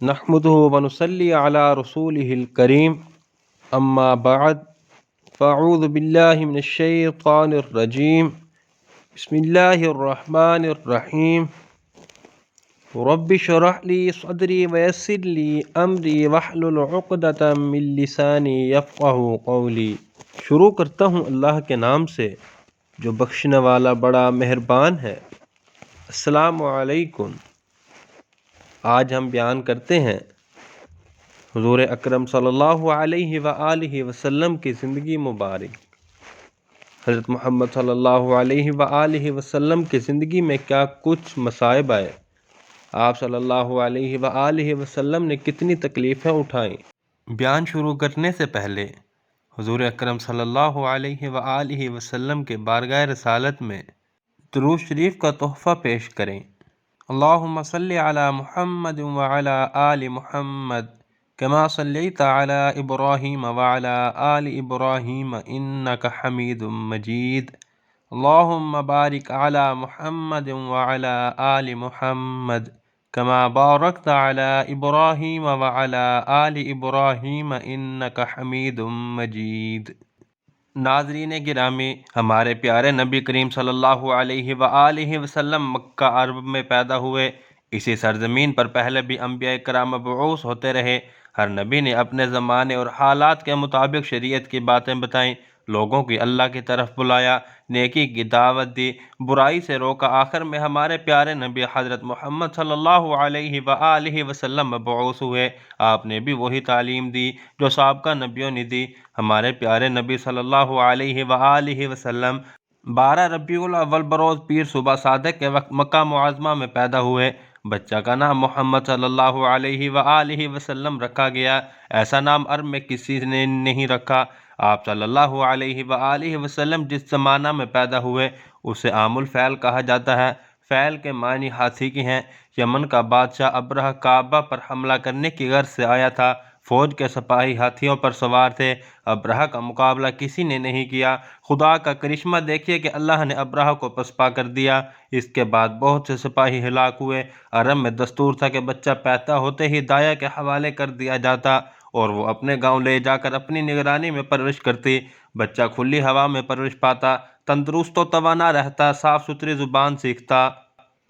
نحمده ونصلي على رسوله الكريم اما بعد فاعوذ بالله من الشيطان الرجيم بسم الله الرحمن الرحيم رب اشرح لي صدري ويسر لي امري واحلل عقدة من لساني يفقهوا قولي۔ شروع کرتا ہوں اللہ کے نام سے جو بخشنے والا بڑا مہربان ہے۔ السلام علیکم۔ آج ہم بیان کرتے ہیں حضور اکرم صلی اللہ علیہ وآلہ وسلم کی زندگی مبارک۔ حضرت محمد صلی اللہ علیہ وآلہ وسلم کی زندگی میں کیا کچھ مصائب آئے، آپ صلی اللہ علیہ وآلہ وسلم نے کتنی تکلیفیں اٹھائیں۔ بیان شروع کرنے سے پہلے حضور اکرم صلی اللہ علیہ وآلہ وسلم کے بارگاہ رسالت میں درود شریف کا تحفہ پیش کریں۔ اللہم صلی علی محمد وعلی آل محمد کما صلیت علی ابراہیم وعلی آل ابراہیم انک حمید مجید۔ اللہم بارک علی محمد وعلی آل محمد کما بارکت علی ابراہیم وعلی آل ابراہیم انک حمید مجید۔ ناظرین گرامی، ہمارے پیارے نبی کریم صلی اللہ علیہ وآلہ وسلم مکہ عرب میں پیدا ہوئے۔ اسی سرزمین پر پہلے بھی انبیاء کرام مبعوث ہوتے رہے۔ ہر نبی نے اپنے زمانے اور حالات کے مطابق شریعت کی باتیں بتائیں، لوگوں کی اللہ کی طرف بلایا، نیکی کی دعوت دی، برائی سے روکا۔ آخر میں ہمارے پیارے نبی حضرت محمد صلی اللہ علیہ وآلہ وسلم مبعوث ہوئے۔ آپ نے بھی وہی تعلیم دی جو سابقہ نبیوں نے دی۔ ہمارے پیارے نبی صلی اللہ علیہ وآلہ وسلم 12 ربیع الاول بروز پیر صبح صادق کے وقت مکہ معظمہ میں پیدا ہوئے۔ بچہ کا نام محمد صلی اللہ علیہ وآلہ وسلم رکھا گیا۔ ایسا نام عرب میں کسی نے نہیں رکھا۔ آپ صلی اللہ علیہ وآلہ وسلم جس زمانہ میں پیدا ہوئے اسے عام الفیل کہا جاتا ہے۔ فیل کے معنی ہاتھی کی ہیں۔ یمن کا بادشاہ ابرہہ کعبہ پر حملہ کرنے کی غرض سے آیا تھا۔ فوج کے سپاہی ہاتھیوں پر سوار تھے۔ ابرہہ کا مقابلہ کسی نے نہیں کیا۔ خدا کا کرشمہ دیکھیے کہ اللہ نے ابرہہ کو پسپا کر دیا۔ اس کے بعد بہت سے سپاہی ہلاک ہوئے۔ عرب میں دستور تھا کہ بچہ پیدا ہوتے ہی دایا کے حوالے کر دیا جاتا اور وہ اپنے گاؤں لے جا کر اپنی نگرانی میں پرورش کرتی۔ بچہ کھلی ہوا میں پرورش پاتا، تندرست و توانا رہتا، صاف ستھری زبان سیکھتا،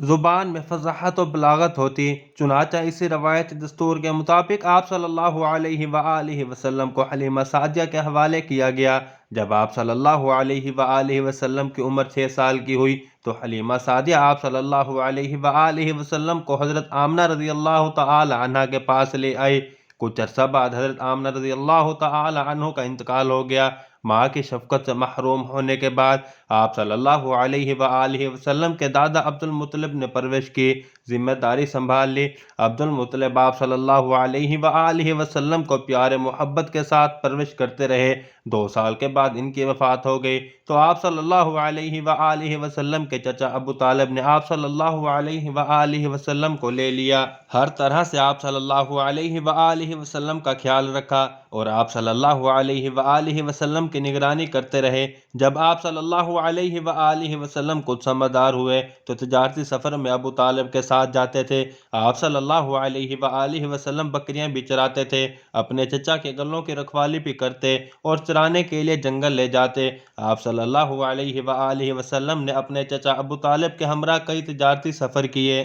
زبان میں فصاحت و بلاغت ہوتی۔ چنانچہ اسی روایتی دستور کے مطابق آپ صلی اللہ علیہ وآلہ وسلم کو حلیمہ سعدیہ کے حوالے کیا گیا۔ جب آپ صلی اللہ علیہ وآلہ وسلم کی عمر 6 سال کی ہوئی تو حلیمہ سعدیہ آپ صلی اللہ علیہ وآلہ وسلم کو حضرت آمنہ رضی اللہ تعالی عنہ کے پاس لے آئی۔ کچھ عرصہ بعد حضرت آمنہ رضی اللہ تعالی عنہ کا انتقال ہو گیا۔ ماں کی شفقت سے محروم ہونے کے بعد آپ صلی اللہ علیہ وآلہ وسلم کے دادا عبد المطلب نے پرورش کی، ذمہ داری سنبھال لی۔ عبد المطلب آپ صلی اللہ علیہ وآلہ وسلم کو پیار محبت کے ساتھ پرورش کرتے رہے۔ 2 سال کے بعد ان کی وفات ہو گئی تو آپ صلی اللہ علیہ وآلہ وسلم کے چچا ابو طالب نے آپ صلی اللہ علیہ وآلہ وسلم کو لے لیا۔ ہر طرح سے آپ صلی اللہ علیہ وآلہ وسلم کا خیال رکھا اور آپ صلی اللہ علیہ وآلہ وسلم کی نگرانی کرتے رہے۔ جب آپ صلی اللہ علیہ وآلہ وسلم کچھ سمجھدار ہوئے تو تجارتی سفر میں ابو طالب کے ساتھ جاتے تھے۔ آپ صلی اللہ علیہ وآلہ وسلم بکریاں بھی چراتے تھے، اپنے چچا کے گلوں کی رکھوالی بھی کرتے اور چرانے کے لیے جنگل لے جاتے۔ آپ صلی اللہ علیہ وآلہ وسلم نے اپنے چچا ابو طالب کے ہمراہ کئی تجارتی سفر کیے،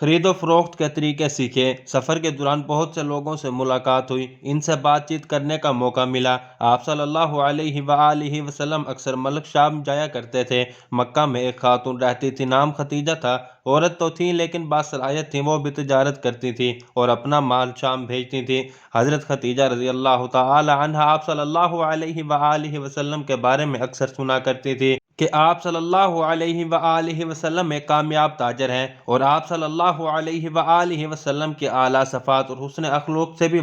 خرید و فروخت کے طریقے سیکھے۔ سفر کے دوران بہت سے لوگوں سے ملاقات ہوئی، ان سے بات چیت کرنے کا موقع ملا۔ آپ صلی اللہ علیہ وآلہ وسلم اکثر ملک شام جایا کرتے تھے۔ مکہ میں ایک خاتون رہتی تھی، نام ختیجہ تھا۔ عورت تو تھیں لیکن باصلاحیت تھیں، وہ بھی تجارت کرتی تھیں اور اپنا مال شام بھیجتی تھیں۔ حضرت ختیجہ رضی اللہ تعالی عنہا آپ صلی اللہ علیہ وآلہ وسلم کے بارے میں اکثر سنا کرتی تھی کہ آپ صلی اللہ علیہ وآلہ وسلم ایک کامیاب تاجر ہیں اور آپ صلی اللہ علیہ وآلہ وسلم کی اعلیٰ صفات اور حسن اخلاق سے بھی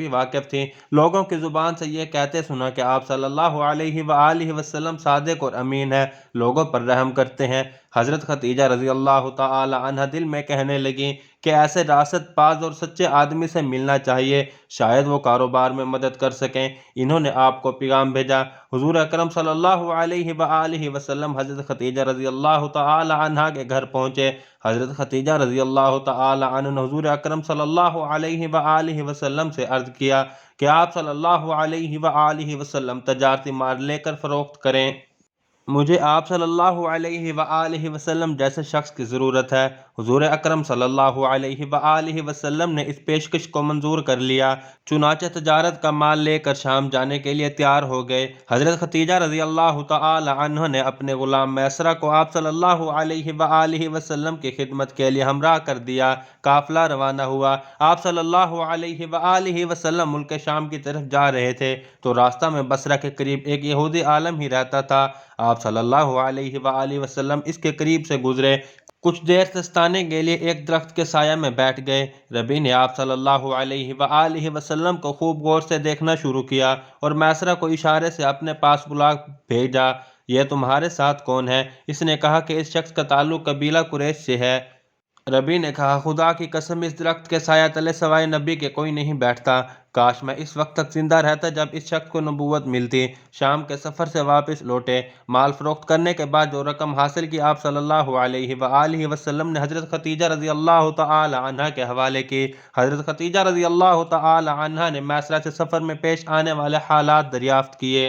واقف تھیں۔ لوگوں کی زبان سے یہ کہتے سنا کہ آپ صلی اللہ علیہ وآلہ وسلم صادق اور امین ہیں، لوگوں پر رحم کرتے ہیں، حضرت خدیجہ رضی اللہ تعالی عنہ دل میں کہنے لگیں کہ ایسے راست باز اور سچے آدمی سے ملنا چاہیے، شاید وہ کاروبار میں مدد کر سکیں۔ انہوں نے آپ کو پیغام بھیجا۔ حضور اکرم صلی اللہ علیہ وآلہ وسلم حضرت خدیجہ رضی اللہ تعالی عنہ کے گھر پہنچے۔ حضرت خدیجہ رضی اللہ تعالی عنہ نے حضور اکرم صلی اللہ علیہ وآلہ وسلم سے عرض کیا کہ آپ صلی اللہ علیہ وآلہ وسلم تجارتی مال لے کر فروخت کریں۔ مجھے آپ صلی اللہ علیہ وآلہ وسلم جیسے شخص کی ضرورت ہے۔ حضور اکرم صلی اللہ علیہ وآلہ وسلم نے اس پیشکش کو منظور کر لیا، چنانچہ تجارت کا مال لے کر شام جانے کے لیے تیار ہو گئے۔ حضرت خدیجہ رضی اللہ تعالی عنہ نے اپنے غلام میسرہ کو آپ صلی اللہ علیہ وآلہ وسلم کی خدمت کے لیے ہمراہ کر دیا۔ قافلہ روانہ ہوا۔ آپ صلی اللہ علیہ وآلہ وسلم ملک شام کی طرف جا رہے تھے تو راستہ میں بصرہ کے قریب ایک یہودی عالم ہی رہتا تھا۔ آپ صلی اللہ علیہ وآلہ وسلم اس کے قریب سے گزرے، کچھ دیر دستانے کے لیے ایک درخت کے سایہ میں بیٹھ گئے۔ ربی نے آپ صلی اللہ علیہ وآلہ وسلم کو خوب غور سے دیکھنا شروع کیا اور میسرہ کو اشارے سے اپنے پاس بلا بھیجا۔ یہ تمہارے ساتھ کون ہے؟ اس نے کہا کہ اس شخص کا تعلق قبیلہ قریش سے ہے۔ ربی نے کہا، خدا کی قسم اس درخت کے سایہ تلے سوائے نبی کے کوئی نہیں بیٹھتا۔ کاش میں اس وقت تک زندہ رہتا جب اس شخص کو نبوت ملتی۔ شام کے سفر سے واپس لوٹے، مال فروخت کرنے کے بعد جو رقم حاصل کی آپ صلی اللہ علیہ وآلہ وسلم نے حضرت خدیجہ رضی اللہ تعالی عنہ کے حوالے کی۔ حضرت خدیجہ رضی اللہ تعالی عنہ نے میسرہ سے سفر میں پیش آنے والے حالات دریافت کیے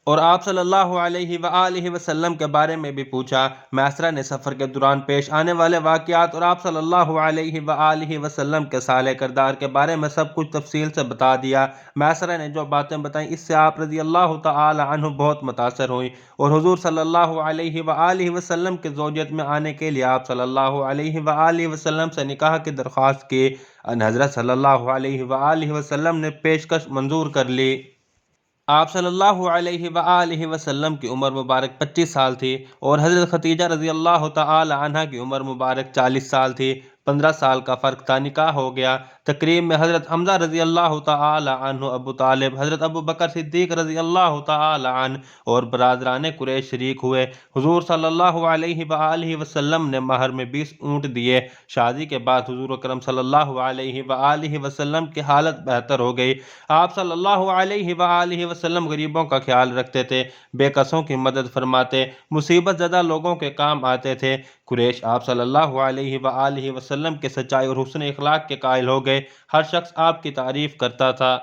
اور آپ صلی اللہ علیہ وآلہ وسلم کے بارے میں بھی پوچھا۔ میسرہ نے سفر کے دوران پیش آنے والے واقعات اور آپ صلی اللہ علیہ وآلہ وسلم کے صالح کردار کے بارے میں سب کچھ تفصیل سے بتا دیا۔ میسرہ نے جو باتیں بتائیں اس سے آپ رضی اللہ تعالی عنہ بہت متاثر ہوئیں اور حضور صلی اللہ علیہ وآلہ وسلم کی زوجیت میں آنے کے لیے آپ صلی اللہ علیہ وآلہ وسلم سے نکاح کی درخواست کی۔ ان حضرت صلی اللہ علیہ وآلہ وسلم نے پیشکش منظور کر لی۔ آپ صلی اللہ علیہ وآلہ وسلم کی عمر مبارک 25 سال تھی اور حضرت خدیجہ رضی اللہ تعالی عنہ کی عمر مبارک 40 سال تھی۔ 15 سال کا فرق تھا، نکاح ہو گیا۔ تقریب میں حضرت حمزہ رضی اللہ تعالی عنہ، ابو طالب، حضرت ابو بکر صدیق رضی اللہ تعالی عنہ اور برادران قریش شریک ہوئے۔ حضور صلی اللہ علیہ وآلہ وسلم نے مہر میں 20 اونٹ دیے۔ شادی کے بعد حضور اکرم صلی اللہ علیہ وآلہ وسلم کی حالت بہتر ہو گئی۔ آپ صلی اللہ علیہ وآلہ وسلم غریبوں کا خیال رکھتے تھے، بے کسوں کی مدد فرماتے، مصیبت زدہ لوگوں کے کام آتے تھے۔ قریش آپ صلی اللہ علیہ وآلہ وسلم کے سچائی اور حسن اخلاق کے قائل ہو گئے۔ ہر شخص آپ کی تعریف کرتا تھا۔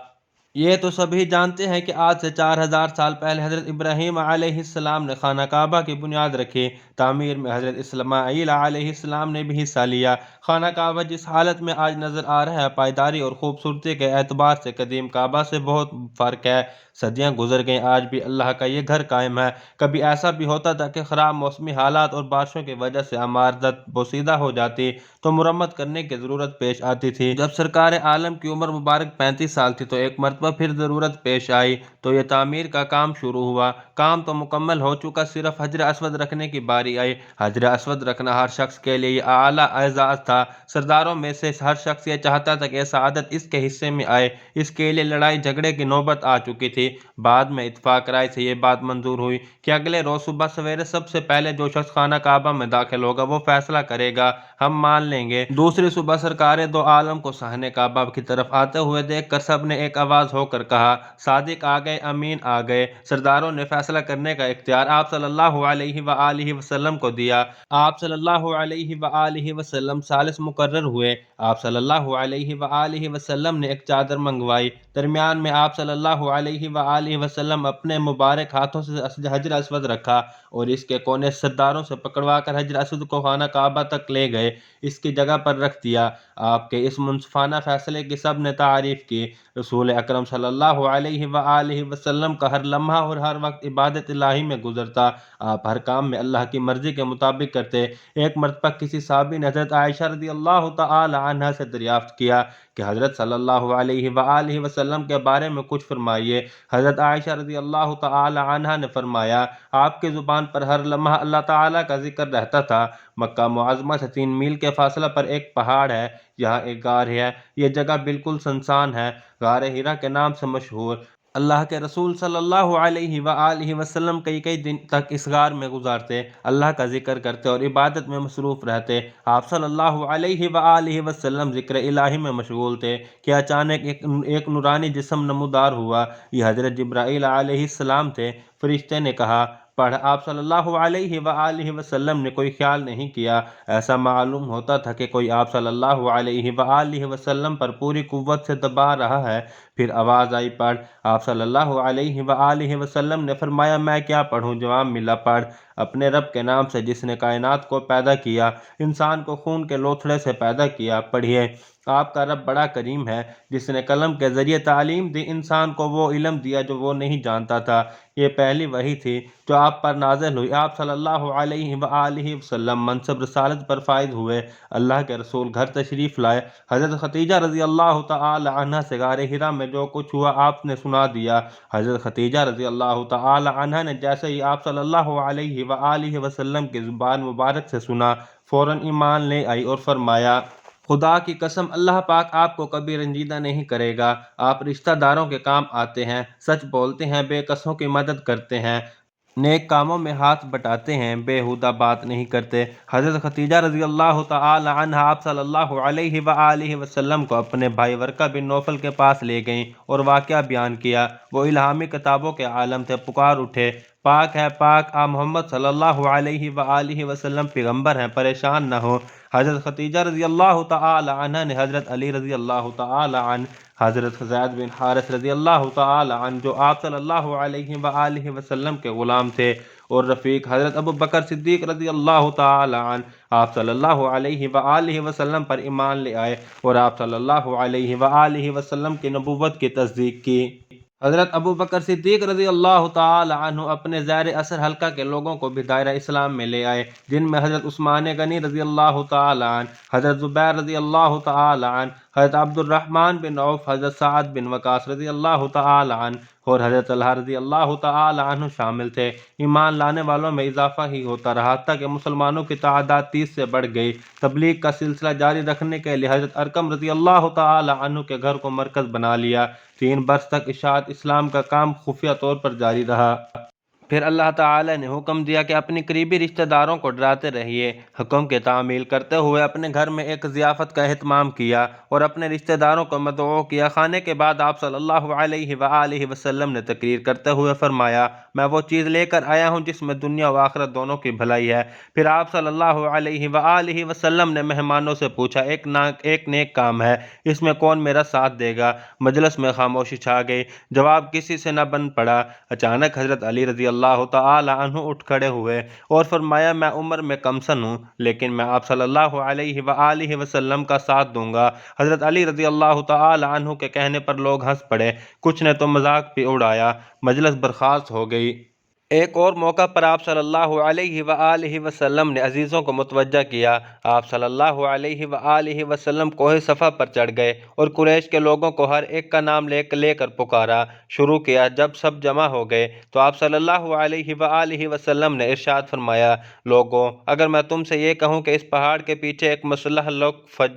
یہ تو سبھی جانتے ہیں کہ آج سے 4000 سال پہلے حضرت ابراہیم علیہ السلام نے خانہ کعبہ کی بنیاد رکھی۔ تعمیر میں حضرت اسماعیل علیہ السلام نے بھی حصہ لیا۔ خانہ کعبہ جس حالت میں آج نظر آ رہا ہے، پائیداری اور خوبصورتی کے اعتبار سے قدیم کعبہ سے بہت فرق ہے۔ صدیاں گزر گئیں، آج بھی اللہ کا یہ گھر قائم ہے۔ کبھی ایسا بھی ہوتا تھا کہ خراب موسمی حالات اور بارشوں کی وجہ سے عمارت بوسیدہ ہو جاتی تو مرمت کرنے کی ضرورت پیش آتی تھی۔ جب سرکار عالم کی عمر مبارک 35 سال تھی تو ایک مرتبہ پھر ضرورت پیش آئی تو یہ تعمیر کا کام شروع ہوا۔ کام تو مکمل ہو چکا، صرف حجر اسود رکھنے کی باری آئی۔ حجر اسود رکھنا ہر شخص کے لیے یہ اعلیٰ اعزاز تھا۔ سرداروں میں سے ہر شخص یہ چاہتا تھا کہ یہ سعادت اس کے حصے میں آئے۔ اس کے لیے لڑائی جھگڑے کی نوبت آ چکی تھی۔ بعد میں اتفاق رائے سے یہ بات منظور ہوئی کہ اگلے روز صبح سویرے سب سے پہلے جو شخص خانہ کعبہ میں داخل ہوگا وہ فیصلہ کرے گا، ہم مان لیں گے۔ دوسری صبح سرکار دو عالم کو صحن کعبہ کی طرف آتے ہوئے دیکھ کر سب نے ایک آواز ہو کر کہا، صادق آ گئے، امین آ گئے۔ سرداروں نے فیصلہ کرنے کا اختیار آپ صلی اللہ علیہ وآلہ وسلم کو دیا۔ آپ صلی اللہ علیہ وآلہ وسلم ثالث مقرر ہوئے۔ آپ صلی اللہ علیہ وآلہ وسلم نے ایک چادر منگوائی، درمیان میں آپ صلی اللہ علیہ وآلہ وسلم اپنے مبارک ہاتھوں سے حجر اسود رکھا اور اس کے کونے سرداروں سے پکڑوا کر حجر اسود کو خانہ کعبہ تک لے گئے، اس کی جگہ پر رکھ دیا۔ آپ کے اس منصفانہ فیصلے کی سب نے تعریف کی۔ رسول اکرم صلی اللہ علیہ وآلہ وسلم کا ہر لمحہ اور ہر وقت عبادت الہی میں گزرتا۔ آپ ہر کام میں اللہ کی مرضی کے مطابق کرتے۔ ایک مرتبہ کسی صحابی نے حضرت عائشہ رضی اللہ تعالی عنہا سے دریافت کیا کہ حضرت صلی اللہ علیہ وآلہ وسلم کے بارے میں کچھ فرمائیے۔ حضرت عائشہ رضی اللہ تعالی عنہا نے فرمایا، آپ کی زبان پر ہر لمحہ اللہ تعالیٰ کا ذکر رہتا تھا۔ مکہ معظمہ سے 3 میل کے فاصلہ پر ایک پہاڑ ہے، یہاں ایک غار ہے، یہ جگہ بالکل سنسان ہے، غار ہرا کے نام سے مشہور۔ اللہ کے رسول صلی اللہ علیہ وآلہ وسلم کئی دن تک اس غار میں گزارتے، اللہ کا ذکر کرتے اور عبادت میں مصروف رہتے۔ آپ صلی اللہ علیہ وآلہ وسلم ذکر الہی میں مشغول تھے کہ اچانک ایک نورانی جسم نمودار ہوا۔ یہ حضرت جبرائیل علیہ السلام تھے۔ فرشتے نے کہا، پڑھ۔ آپ صلی اللہ علیہ وآلہ وسلم نے کوئی خیال نہیں کیا۔ ایسا معلوم ہوتا تھا کہ کوئی آپ صلی اللہ علیہ وآلہ وسلم پر پوری قوت سے دبا رہا ہے۔ پھر آواز آئی، پڑھ۔ آپ صلی اللہ علیہ وآلہ وسلم نے فرمایا، میں کیا پڑھوں؟ جواب ملا، پڑھ اپنے رب کے نام سے جس نے کائنات کو پیدا کیا، انسان کو خون کے لوتھڑے سے پیدا کیا۔ پڑھیے، آپ کا رب بڑا کریم ہے جس نے قلم کے ذریعے تعلیم دی، انسان کو وہ علم دیا جو وہ نہیں جانتا تھا۔ یہ پہلی وحی تھی جو آپ پر نازل ہوئی۔ آپ صلی اللہ علیہ وآلہ وسلم منصب رسالت پر فائز ہوئے۔ اللہ کے رسول گھر تشریف لائے۔ حضرت خدیجہ رضی اللہ تعالی عنہ سے غار حرا میں جو کچھ ہوا آپ نے سنا دیا۔ حضرت خدیجہ رضی اللہ تعالی عنہ نے جیسے ہی آپ صلی اللہ علیہ وآلہ وسلم کی زبان مبارک سے سنا، فوراً ایمان لے آئی اور فرمایا، خدا کی قسم اللہ پاک آپ کو کبھی رنجیدہ نہیں کرے گا۔ آپ رشتہ داروں کے کام آتے ہیں، سچ بولتے ہیں، بے کسوں کی مدد کرتے ہیں، نیک کاموں میں ہاتھ بٹاتے ہیں، بےہودہ بات نہیں کرتے۔ حضرت خدیجہ رضی اللہ تعالی عنہ آپ صلی اللہ علیہ وآلہ وسلم کو اپنے بھائی ورقہ بن نوفل کے پاس لے گئیں اور واقعہ بیان کیا۔ وہ الہامی کتابوں کے عالم تھے، پکار اٹھے، پاک ہے پاک، آپ محمد صلی اللہ علیہ وآلہ وسلم پیغمبر ہیں، پریشان نہ ہو۔ حضرت خدیجہ رضی اللہ تعالی عنہ نے حضرت علی رضی اللہ تعالی عنہ، حضرت زید بن حارث رضی اللہ تعالی عنہ جو آپ صلی اللہ علیہ وآلہ وسلم کے غلام تھے، اور رفیق حضرت ابو بکر صدیق رضی اللہ تعالی عنہ آپ صلی اللہ علیہ وآلہ وسلم پر ایمان لے آئے اور آپ صلی اللہ علیہ وآلہ وسلم کی نبوت کی تصدیق کی۔ حضرت ابو بکر صدیق رضی اللہ تعالی عنہ اپنے زیر اثر حلقہ کے لوگوں کو بھی دائرہ اسلام میں لے آئے، جن میں حضرت عثمان غنی رضی اللہ تعالی عنہ، حضرت زبیر رضی اللہ تعالی عنہ، حضرت عبد الرحمن بن عوف، حضرت سعد بن وقاص رضی اللہ تعالی عنہ اور حضرت طلحہ رضی اللہ تعالی عنہ شامل تھے۔ ایمان لانے والوں میں اضافہ ہی ہوتا رہا، حتیٰ کہ مسلمانوں کی تعداد 30 سے بڑھ گئی۔ تبلیغ کا سلسلہ جاری رکھنے کے لیے حضرت ارقم رضی اللہ تعالی عنہ کے گھر کو مرکز بنا لیا۔ 3 برس تک اشاعت اسلام کا کام خفیہ طور پر جاری رہا۔ پھر اللہ تعالی نے حکم دیا کہ اپنی قریبی رشتہ داروں کو ڈراتے رہیے۔ حکم کی تعمیل کرتے ہوئے اپنے گھر میں ایک ضیافت کا اہتمام کیا اور اپنے رشتہ داروں کو مدعو کیا۔ کھانے کے بعد آپ صلی اللہ علیہ وآلہ وسلم نے تقریر کرتے ہوئے فرمایا، میں وہ چیز لے کر آیا ہوں جس میں دنیا و آخرت دونوں کی بھلائی ہے۔ پھر آپ صلی اللہ علیہ وآلہ وسلم نے مہمانوں سے پوچھا، ایک نیک کام ہے، اس میں کون میرا ساتھ دے گا؟ مجلس میں خاموشی چھا گئی، جواب کسی سے نہ بن پڑا۔ اچانک حضرت علی رضی اللہ تعالی عنہ اٹھ کھڑے ہوئے اور فرمایا، میں عمر میں کم سن ہوں لیکن میں آپ صلی اللہ علیہ وآلہ وسلم کا ساتھ دوں گا۔ حضرت علی رضی اللہ تعالی عنہ کے کہنے پر لوگ ہنس پڑے، کچھ نے تو مذاق بھی اڑایا۔ مجلس برخاست ہو گئی۔ ایک اور موقع پر آپ صلی اللہ علیہ وآلہ وسلم نے عزیزوں کو متوجہ کیا۔ آپ صلی اللہ علیہ وآلہ وسلم کوہ صفا پر چڑھ گئے اور قریش کے لوگوں کو ہر ایک کا نام لے کر پکارا شروع کیا۔ جب سب جمع ہو گئے تو آپ صلی اللہ علیہ وآلہ وسلم نے ارشاد فرمایا، لوگوں، اگر میں تم سے یہ کہوں کہ اس پہاڑ کے پیچھے ایک مسلح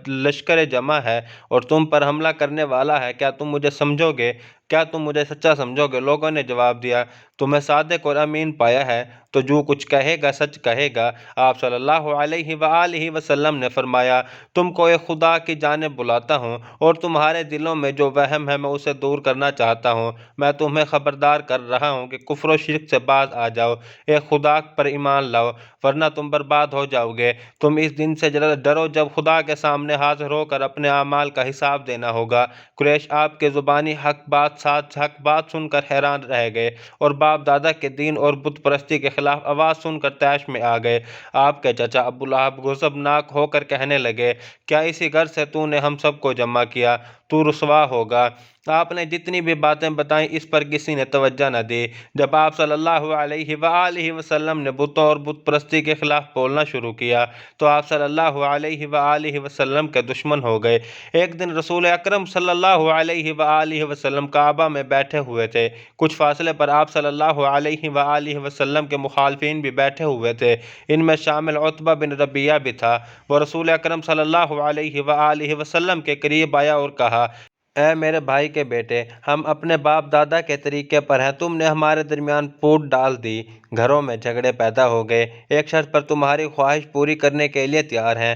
لشکر جمع ہے اور تم پر حملہ کرنے والا ہے، کیا تم مجھے سمجھو گے؟ کیا تم مجھے سچا سمجھو گے؟ لوگوں نے جواب دیا، تمہیں صادق اور امین پایا ہے تو جو کچھ کہے گا سچ کہے گا۔ آپ صلی اللہ علیہ وآلہ وسلم نے فرمایا، تم کو ایک خدا کی جانب بلاتا ہوں اور تمہارے دلوں میں جو وہم ہے میں اسے دور کرنا چاہتا ہوں۔ میں تمہیں خبردار کر رہا ہوں کہ کفر و شرک سے باز آ جاؤ، ایک خدا پر ایمان لاؤ، ورنہ تم برباد ہو جاؤ گے۔ تم اس دن سے ڈرو جب خدا کے سامنے حاضر ہو کر اپنے اعمال کا حساب دینا ہوگا۔ قریش آپ کے زبانی حق بات سن کر حیران رہ گئے اور باپ دادا کے دین اور بت پرستی کے خلاف آواز سن کر طیش میں آ گئے۔ آپ کے چچا ابو لہب غضبناک ہو کر کہنے لگے، کیا اسی گھر سے تو نے ہم سب کو جمع کیا؟ تو رسوا ہوگا۔ آپ نے جتنی بھی باتیں بتائیں اس پر کسی نے توجہ نہ دی۔ جب آپ صلی اللہ علیہ وآلہ وسلم نے بتوں اور بت پرستی کے خلاف بولنا شروع کیا تو آپ صلی اللہ علیہ وآلہ وسلم کے دشمن ہو گئے۔ ایک دن رسول اکرم صلی اللہ علیہ وآلہ وسلم کعبہ میں بیٹھے ہوئے تھے۔ کچھ فاصلے پر آپ صلی اللہ علیہ وآلہ وسلم کے مخالفین بھی بیٹھے ہوئے تھے، ان میں شامل عتبہ بن ربیعہ بھی تھا۔ وہ رسول اکرم صلی اللہ علیہ وآلہ وسلم کے قریب آیا اور کہا، اے میرے بھائی کے بیٹے، ہم اپنے باپ دادا کے طریقے پر ہیں، تم نے ہمارے درمیان پھوٹ ڈال دی، گھروں میں جھگڑے پیدا ہو گئے، ایک شرط پر تمہاری خواہش پوری کرنے کے لیے تیار ہیں،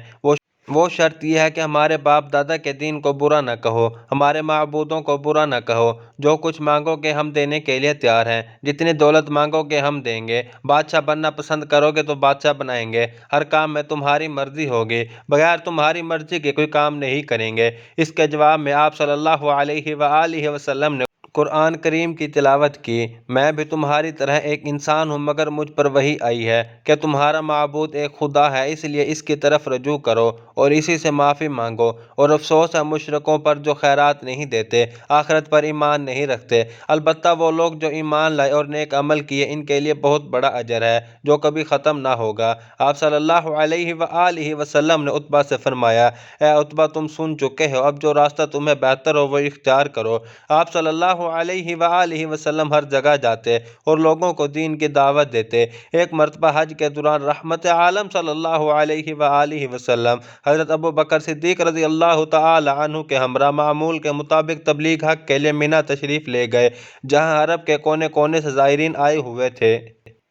وہ شرط یہ ہے کہ ہمارے باپ دادا کے دین کو برا نہ کہو، ہمارے معبودوں کو برا نہ کہو، جو کچھ مانگو گے ہم دینے کے لیے تیار ہیں، جتنی دولت مانگو گے ہم دیں گے، بادشاہ بننا پسند کرو گے تو بادشاہ بنائیں گے، ہر کام میں تمہاری مرضی ہوگی، بغیر تمہاری مرضی کے کوئی کام نہیں کریں گے۔ اس کے جواب میں آپ صلی اللہ علیہ وآلہ وسلم نے قرآن کریم کی تلاوت کی۔ میں بھی تمہاری طرح ایک انسان ہوں، مگر مجھ پر وحی آئی ہے کہ تمہارا معبود ایک خدا ہے، اس لیے اس کی طرف رجوع کرو اور اسی سے معافی مانگو، اور افسوس ہے مشرکوں پر جو خیرات نہیں دیتے، آخرت پر ایمان نہیں رکھتے، البتہ وہ لوگ جو ایمان لائے اور نیک عمل کیے ان کے لیے بہت بڑا اجر ہے جو کبھی ختم نہ ہوگا۔ آپ صلی اللہ علیہ وآلہ وسلم نے عتبہ سے فرمایا، اے عتبہ تم سن چکے ہو، اب جو راستہ تمہیں بہتر ہو وہ اختیار کرو۔ آپ صلی اللہ علیہ وآلہ وسلم ہر جگہ جاتے اور لوگوں کو دین کی دعوت دیتے۔ ایک مرتبہ حج کے دوران رحمت عالم صلی اللہ علیہ وآلہ وسلم حضرت ابو بکر صدیق رضی اللہ تعالی عنہ کے ہمراہ معمول کے مطابق تبلیغ حق کے لیے مینا تشریف لے گئے، جہاں عرب کے کونے کونے سے زائرین آئے ہوئے تھے۔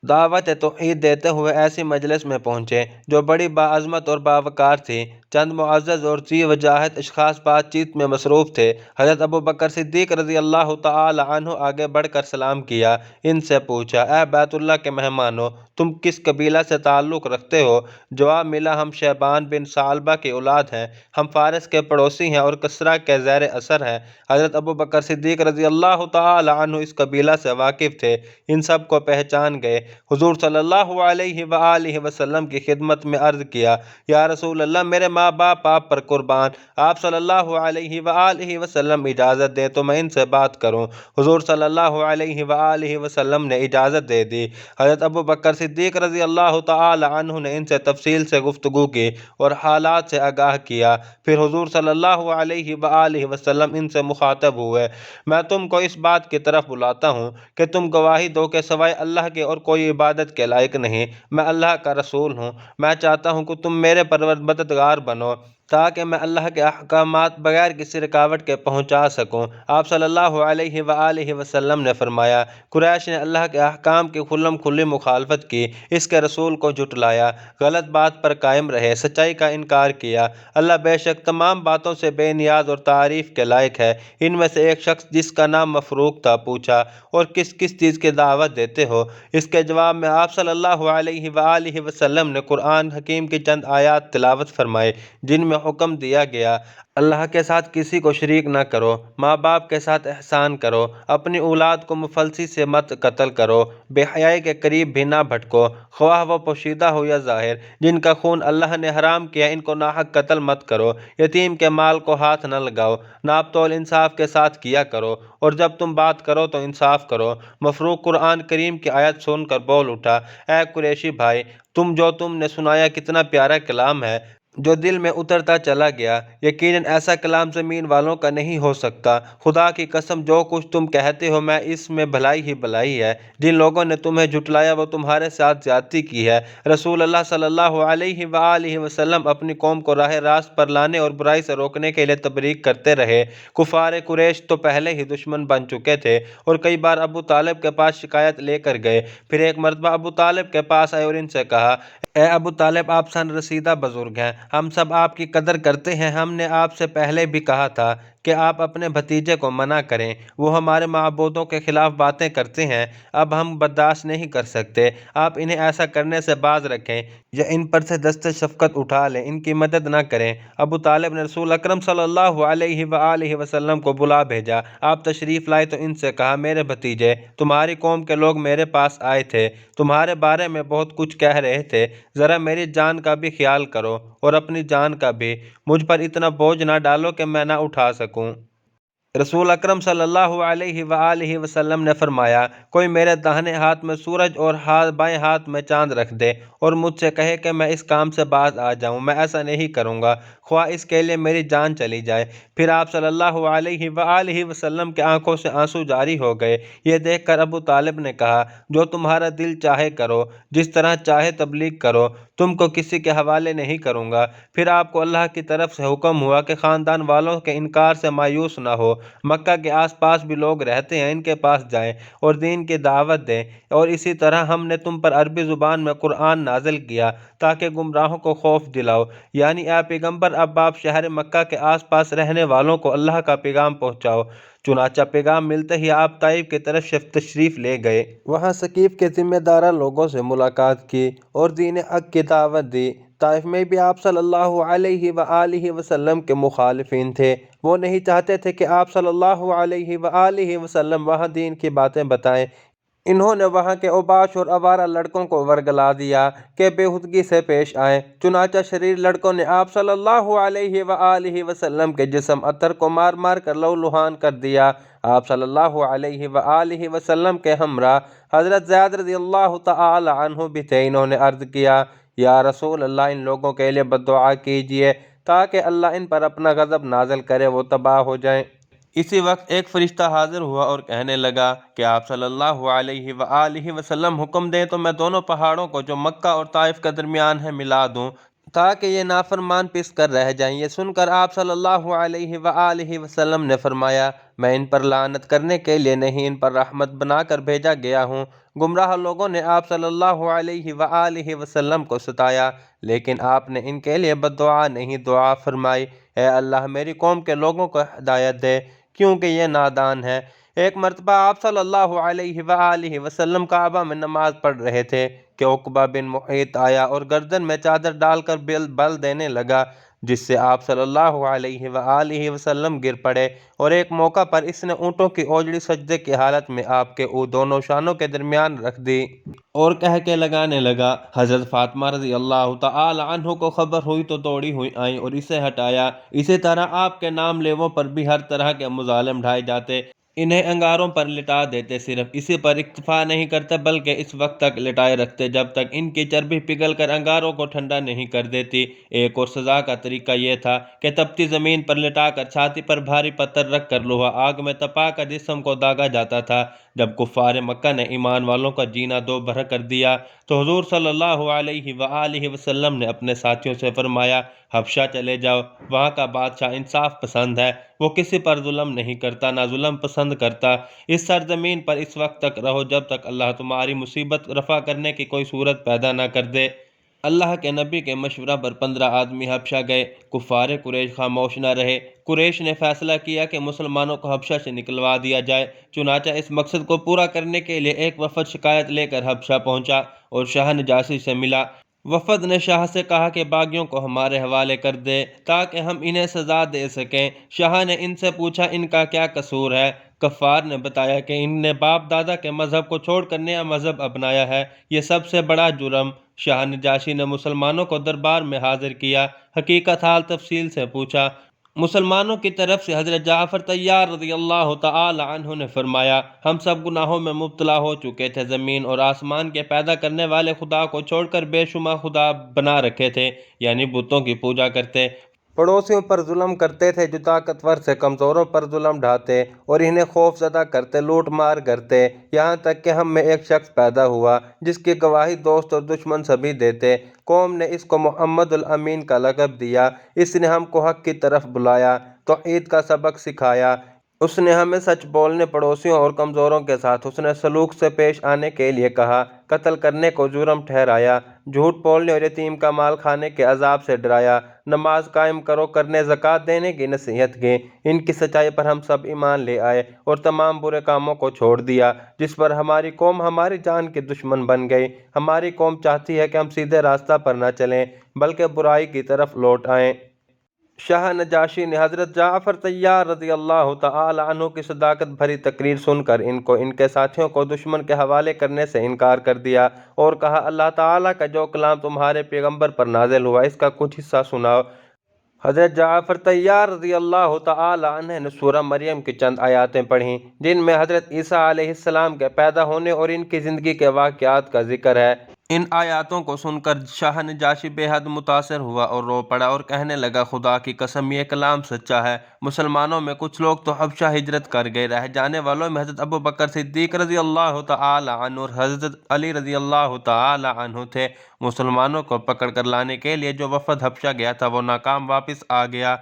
دعوت توحید دیتے ہوئے ایسی مجلس میں پہنچے جو بڑی باعظمت اور باوقار تھی۔ چند معزز اور ذی وجاہت اشخاص بات چیت میں مصروف تھے۔ حضرت ابو بکر صدیق رضی اللہ تعالی عنہ آگے بڑھ کر سلام کیا، ان سے پوچھا، اے بیت اللہ کے مہمانوں، تم کس قبیلہ سے تعلق رکھتے ہو؟ جواب ملا، ہم شیبان بن ثعلبہ کی اولاد ہیں، ہم فارس کے پڑوسی ہیں اور کسریٰ کے زیر اثر ہیں۔ حضرت ابو بکر صدیق رضی اللہ تعالی عنہ اس قبیلہ سے واقف تھے، ان سب کو پہچان گئے۔ حضور صلی اللہ علیہ وآلہ وسلم کی خدمت میں عرض کیا، یا رسول اللہ، میرے ماں باپ آپ پر قربان۔ آپ صلی اللہ علیہ وآلہ وسلم اجازت دیں تو میں ان سے بات کروں۔ حضور صلی اللہ علیہ وآلہ وسلم نے اجازت دے دی۔ حضرت ابو بکر صدیق رضی اللہ تعالی عنہ نے ان سے تفصیل سے گفتگو کی اور حالات سے آگاہ کیا۔ پھر حضور صلی اللہ علیہ وآلہ وسلم ان سے مخاطب ہوئے، میں تم کو اس بات کی طرف بلاتا ہوں کہ تم گواہی دو کہ سوائے اللہ کے اور کوئی عبادت کے لائق نہیں، میں اللہ کا رسول ہوں۔ میں چاہتا ہوں کہ تم میرے مددگار بنو تاکہ میں اللہ کے احکامات بغیر کسی رکاوٹ کے پہنچا سکوں۔ آپ صلی اللہ علیہ وآلہ وسلم نے فرمایا، قریش نے اللہ کے احکام کی کھلم کھلی مخالفت کی، اس کے رسول کو جھٹلایا، غلط بات پر قائم رہے، سچائی کا انکار کیا۔ اللہ بے شک تمام باتوں سے بے نیاز اور تعریف کے لائق ہے۔ ان میں سے ایک شخص جس کا نام مفروق تھا پوچھا، اور کس کس چیز کی دعوت دیتے ہو؟ اس کے جواب میں آپ صلی اللہ علیہ وآلہ وسلم نے قرآن حکیم کی چند آیات تلاوت فرمائے جن میں حکم دیا گیا، اللہ کے ساتھ کسی کو شریک نہ کرو، ماں باپ کے ساتھ احسان کرو، اپنی اولاد کو مفلسی سے مت قتل کرو، بے حیائی کے قریب بھی نہ بھٹکو، خواہ وہ پوشیدہ ہو یا ظاہر، جن کا خون اللہ نے حرام کیا ان کو ناحق قتل مت کرو، یتیم کے مال کو ہاتھ نہ لگاؤ، ناپ تول انصاف کے ساتھ کیا کرو، اور جب تم بات کرو تو انصاف کرو۔ مفروق قرآن کریم کی آیت سن کر بول اٹھا، اے قریشی بھائی، تم نے سنایا کتنا پیارا کلام ہے جو دل میں اترتا چلا گیا، یقیناً ایسا کلام زمین والوں کا نہیں ہو سکتا، خدا کی قسم جو کچھ تم کہتے ہو میں اس میں بھلائی ہی بھلائی ہے، جن لوگوں نے تمہیں جھٹلایا وہ تمہارے ساتھ زیادتی کی ہے۔ رسول اللہ صلی اللہ علیہ وآلہ وسلم اپنی قوم کو راہ راست پر لانے اور برائی سے روکنے کے لیے تبلیغ کرتے رہے۔ کفار قریش تو پہلے ہی دشمن بن چکے تھے اور کئی بار ابو طالب کے پاس شکایت لے کر گئے، پھر ایک مرتبہ ابو طالب کے پاس آئے اور ان سے کہا، اے ابو طالب، آپ سن رسیدہ بزرگ ہیں، ہم سب آپ کی قدر کرتے ہیں، ہم نے آپ سے پہلے بھی کہا تھا کہ آپ اپنے بھتیجے کو منع کریں، وہ ہمارے معبودوں کے خلاف باتیں کرتے ہیں، اب ہم برداشت نہیں کر سکتے، آپ انہیں ایسا کرنے سے باز رکھیں یا ان پر سے دست شفقت اٹھا لیں، ان کی مدد نہ کریں۔ ابو طالب نے رسول اکرم صلی اللہ علیہ وآلہ وسلم کو بلا بھیجا، آپ تشریف لائے تو ان سے کہا، میرے بھتیجے، تمہاری قوم کے لوگ میرے پاس آئے تھے، تمہارے بارے میں بہت کچھ کہہ رہے تھے، ذرا میری جان کا بھی خیال کرو اور اپنی جان کا بھی، مجھ پر اتنا بوجھ نہ ڈالو کہ میں نہ اٹھا سکوں۔ رسول اکرم صلی اللہ علیہ وآلہ وسلم نے فرمایا، کوئی میرے داہنے ہاتھ میں سورج اور بائیں ہاتھ میں چاند رکھ دے اور مجھ سے کہے کہ میں اس کام سے باز آ جاؤں، میں ایسا نہیں کروں گا، خواہ اس کے لیے میری جان چلی جائے۔ پھر آپ صلی اللہ علیہ وآلہ وسلم کے آنکھوں سے آنسو جاری ہو گئے۔ یہ دیکھ کر ابو طالب نے کہا، جو تمہارا دل چاہے کرو، جس طرح چاہے تبلیغ کرو، تم کو کسی کے حوالے نہیں کروں گا۔ پھر آپ کو اللہ کی طرف سے حکم ہوا کہ خاندان والوں کے انکار سے مایوس نہ ہو، مکہ کے آس پاس بھی لوگ رہتے ہیں، ان کے پاس جائیں اور دین کی دعوت دیں۔ اور اسی طرح ہم نے تم پر عربی زبان میں قرآن نازل کیا تاکہ گمراہوں کو خوف دلاؤ، یعنی اے پیغمبر اب آپ شہر مکہ کے آس پاس رہنے والوں کو اللہ کا پیغام پہنچاؤ۔ چنانچہ پیغام ملتے ہی آپ طائف کی طرف تشریف لے گئے۔ وہاں ثقیف کے ذمہ داران لوگوں سے ملاقات کی اور دین حق کی دعوت دی۔ طائف میں بھی آپ صلی اللہ علیہ وآلہ وسلم کے مخالفین تھے، وہ نہیں چاہتے تھے کہ آپ صلی اللہ علیہ وآلہ وسلم وہاں دین کی باتیں بتائیں۔ انہوں نے وہاں کے اوباش اور آوارہ لڑکوں کو ورگلا دیا کہ بےہودگی سے پیش آئیں۔ چنانچہ شریر لڑکوں نے آپ صلی اللہ علیہ وآلہ وسلم کے جسم عطر کو مار مار کر لہولہان کر دیا۔ آپ صلی اللہ علیہ وآلہ وسلم کے ہمراہ حضرت زید رضی اللہ تعالی عنہ بھی تھے۔ انہوں نے عرض کیا، یا رسول اللہ، ان لوگوں کے لیے بد دعا کیجیے تاکہ اللہ ان پر اپنا غضب نازل کرے، وہ تباہ ہو جائیں۔ اسی وقت ایک فرشتہ حاضر ہوا اور کہنے لگا کہ آپ صلی اللہ علیہ وآلہ وسلم حکم دیں تو میں دونوں پہاڑوں کو جو مکہ اور طائف کے درمیان ہیں ملا دوں تاکہ یہ نافرمان پس کر رہ جائیں۔ یہ سن کر آپ صلی اللہ علیہ وآلہ وسلم نے فرمایا، میں ان پر لعنت کرنے کے لیے نہیں، ان پر رحمت بنا کر بھیجا گیا ہوں۔ گمراہ لوگوں نے آپ صلی اللہ علیہ وآلہ وسلم کو ستایا، لیکن آپ نے ان کے لیے بد دعا نہیں، دعا فرمائی، اے اللہ میری قوم کے لوگوں کو ہدایت دے کیونکہ یہ نادان ہے۔ ایک مرتبہ آپ صلی اللہ علیہ وآلہ وسلم کعبہ میں نماز پڑھ رہے تھے کہ عقبہ بن معیط آیا اور گردن میں چادر ڈال کر بل دینے لگا، جس سے آپ صلی اللہ علیہ وآلہ وسلم گر پڑے، اور ایک موقع پر اس نے اونٹوں کی اوجڑی سجدے کی حالت میں آپ کے دونوں شانوں کے درمیان رکھ دی اور کہہ کے لگانے لگا۔ حضرت فاطمہ رضی اللہ تعالی عنہ کو خبر ہوئی تو دوڑی ہوئی آئیں اور اسے ہٹایا۔ اسی طرح آپ کے نام لیووں پر بھی ہر طرح کے مظالم ڈھائے جاتے، انہیں انگاروں پر لٹا دیتے، صرف اسی پر اکتفا نہیں کرتے بلکہ اس وقت تک لٹائے رکھتے جب تک ان کی چربی پگھل کر انگاروں کو ٹھنڈا نہیں کر دیتی۔ ایک اور سزا کا طریقہ یہ تھا کہ تپتی زمین پر لٹا کر چھاتی پر بھاری پتھر رکھ کر لوہا آگ میں تپا کر جسم کو داغا جاتا تھا۔ جب کفار مکہ نے ایمان والوں کا جینا دو بھر کر دیا تو حضور صلی اللہ علیہ وآلہ وسلم نے اپنے ساتھیوں سے فرمایا، حبشہ چلے جاؤ، وہاں کا بادشاہ انصاف پسند ہے، وہ کسی پر ظلم نہیں کرتا، نہ ظلم پسند کرتا۔ اس سرزمین پر اس وقت تک رہو جب تک اللہ تمہاری مصیبت رفع کرنے کی کوئی صورت پیدا نہ کر دے۔ اللہ کے نبی کے مشورہ پر 15 آدمی حبشہ گئے۔ کفار قریش خاموش نہ رہے۔ قریش نے فیصلہ کیا کہ مسلمانوں کو حبشہ سے نکلوا دیا جائے۔ چنانچہ اس مقصد کو پورا کرنے کے لیے ایک وفد شکایت لے کر حبشہ پہنچا اور شاہ نجاشی سے ملا۔ وفد نے شاہ سے کہا کہ باغیوں کو ہمارے حوالے کر دے تاکہ ہم انہیں سزا دے سکیں۔ شاہ نے ان سے پوچھا، ان کا کیا قصور ہے؟ کفار نے بتایا کہ ان نے باپ دادا کے مذہب کو چھوڑ کر نیا مذہب اپنایا ہے، یہ سب سے بڑا جرم۔ شاہ نجاشی نے مسلمانوں کو دربار میں حاضر کیا، حقیقت حال تفصیل سے پوچھا۔ مسلمانوں کی طرف سے حضرت جعفر طیار رضی اللہ تعالی عنہ نے فرمایا، ہم سب گناہوں میں مبتلا ہو چکے تھے، زمین اور آسمان کے پیدا کرنے والے خدا کو چھوڑ کر بے شمار خدا بنا رکھے تھے، یعنی بتوں کی پوجا کرتے، پڑوسیوں پر ظلم کرتے تھے، جو طاقتور سے کمزوروں پر ظلم ڈھاتے اور انہیں خوف زدہ کرتے، لوٹ مار کرتے، یہاں تک کہ ہم میں ایک شخص پیدا ہوا جس کی گواہی دوست اور دشمن سبھی دیتے۔ قوم نے اس کو محمد الامین کا لقب دیا۔ اس نے ہم کو حق کی طرف بلایا، توحید کا سبق سکھایا۔ اس نے ہمیں سچ بولنے، پڑوسیوں اور کمزوروں کے ساتھ حسن سلوک سے پیش آنے کے لیے کہا، قتل کرنے کو جرم ٹھہرایا، جھوٹ بولنے اور یتیم کا مال کھانے کے عذاب سے ڈرایا، نماز قائم کرو کرنے، زکوٰۃ دینے کی نصیحت کی۔ ان کی سچائی پر ہم سب ایمان لے آئے اور تمام برے کاموں کو چھوڑ دیا، جس پر ہماری قوم ہماری جان کی دشمن بن گئی۔ ہماری قوم چاہتی ہے کہ ہم سیدھے راستہ پر نہ چلیں بلکہ برائی کی طرف لوٹ آئیں۔ شاہ نجاشی نے حضرت جعفر طیار رضی اللہ تعالی عنہ کی صداقت بھری تقریر سن کر ان کو ان کے ساتھیوں کو دشمن کے حوالے کرنے سے انکار کر دیا اور کہا، اللہ تعالیٰ کا جو کلام تمہارے پیغمبر پر نازل ہوا اس کا کچھ حصہ سناؤ۔ حضرت جعفر طیار رضی اللہ تعالی عنہ نے سورہ مریم کی چند آیاتیں پڑھیں جن میں حضرت عیسیٰ علیہ السلام کے پیدا ہونے اور ان کی زندگی کے واقعات کا ذکر ہے۔ ان آیاتوں کو سن کر شاہ نجاشی بے حد متاثر ہوا اور رو پڑا اور کہنے لگا، خدا کی قسم یہ کلام سچا ہے۔ مسلمانوں میں کچھ لوگ تو حبشہ ہجرت کر گئے، رہ جانے والوں میں حضرت ابوبکر صدیق رضی اللہ تعالی عنہ اور حضرت علی رضی اللہ تعالی عنہ تھے۔ مسلمانوں کو پکڑ کر لانے کے لیے جو وفد حبشہ گیا تھا وہ ناکام واپس آ گیا۔